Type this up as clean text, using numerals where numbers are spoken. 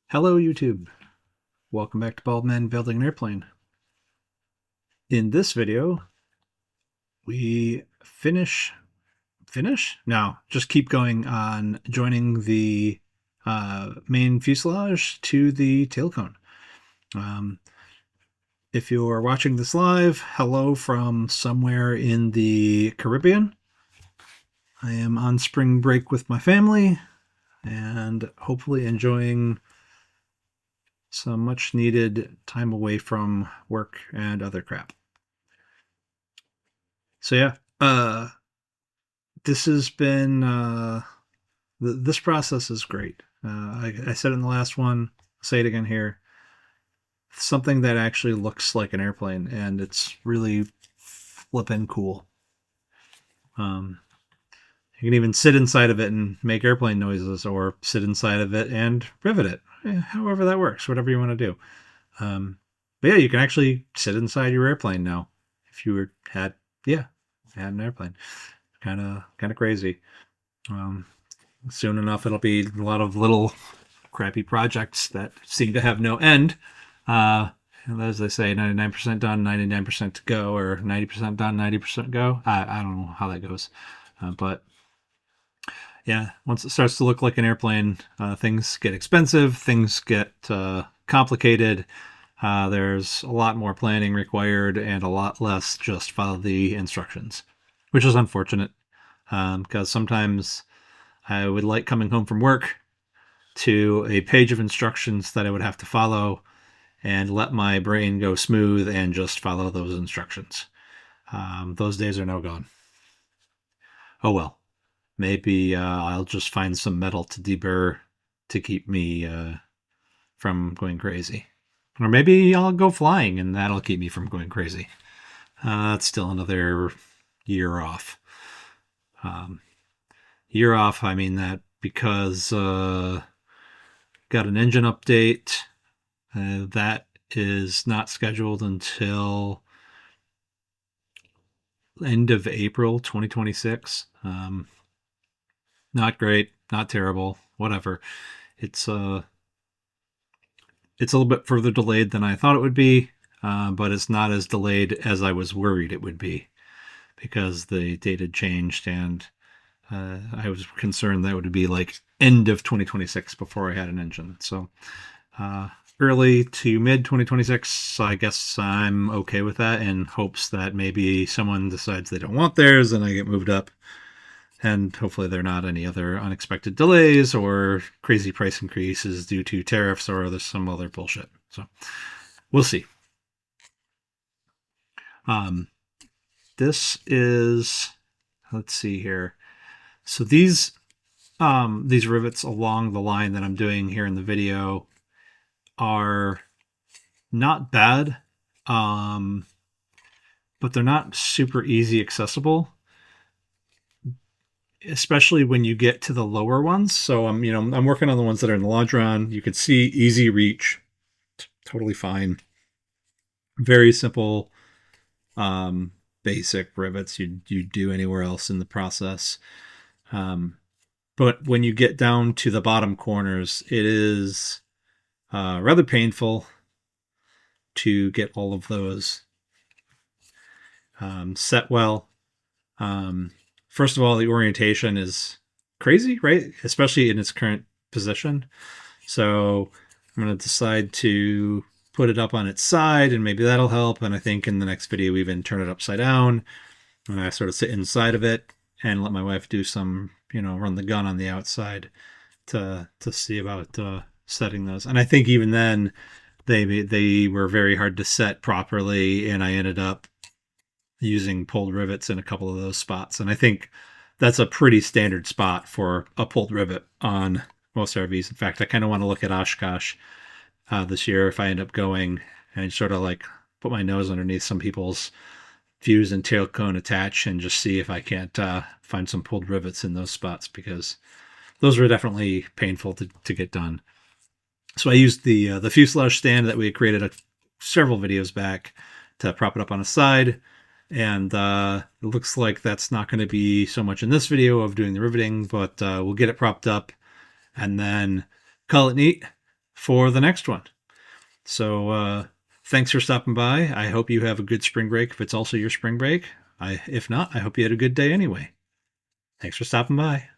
Hello YouTube, welcome back to Bald Men Building an Airplane. In this video, we finish? No, just keep going on joining the main fuselage to the tail cone. If you're watching this live, hello from somewhere in the Caribbean. I am on spring break with my family and hopefully enjoying some much needed time away from work and other crap. So yeah, this has been this process is great. I said it in the last one, I'll say it again here. Something that actually looks like an airplane, and it's really flippin' cool. You can even sit inside of it and make airplane noises, or sit inside of it and rivet it. However that works, whatever you want to do. But yeah, you can actually sit inside your airplane now. If you had an airplane, kind of crazy. Soon enough, it'll be a lot of little crappy projects that seem to have no end. And as they say, 99% done, 99% to go, or 90% done, 90% go. I don't know how that goes, but yeah, once it starts to look like an airplane, things get expensive, things get complicated. There's a lot more planning required and a lot less just follow the instructions, which is unfortunate, because sometimes I would like coming home from work to a page of instructions that I would have to follow and let my brain go smooth and just follow those instructions. Those days are now gone. Oh well. Maybe I'll just find some metal to deburr to keep me from going crazy. Or maybe I'll go flying and that'll keep me from going crazy. That's still another year off. Year off, I mean that because got an engine update. That is not scheduled until end of April 2026. Not great, not terrible, whatever. It's a little bit further delayed than I thought it would be, but it's not as delayed as I was worried it would be, because the date had changed, and I was concerned that it would be like end of 2026 before I had an engine. So early to mid 2026, I guess I'm okay with that, in hopes that maybe someone decides they don't want theirs and I get moved up. And hopefully there are not any other unexpected delays or crazy price increases due to tariffs or there's some other bullshit. So we'll see. This is, let's see here. So these rivets along the line that I'm doing here in the video are not bad, but they're not super easy accessible, especially when you get to the lower ones. So I'm working on the ones that are in the Lodron. You can see easy reach, totally fine. Very simple, basic rivets you do anywhere else in the process. But when you get down to the bottom corners, it is rather painful to get all of those set well. First of all, the orientation is crazy, right? Especially in its current position. So I'm going to decide to put it up on its side, and maybe that'll help. And I think in the next video, even turn it upside down, and I sort of sit inside of it and let my wife do some, run the gun on the outside to see about setting those. And I think even then, they were very hard to set properly, and I ended up using pulled rivets in a couple of those spots. And I think that's a pretty standard spot for a pulled rivet on most RVs. In fact, I kind of want to look at Oshkosh this year if I end up going, and sort of like put my nose underneath some people's fuse and tail cone attach and just see if I can't find some pulled rivets in those spots, because those were definitely painful to get done. So I used the fuselage stand that we had created several videos back to prop it up on the side. And it looks like that's not going to be so much in this video of doing the riveting, but we'll get it propped up and then call it neat. for the next one. So thanks for stopping by. I hope you have a good spring break if it's also your spring break. If not, I hope you had a good day anyway. Thanks for stopping by.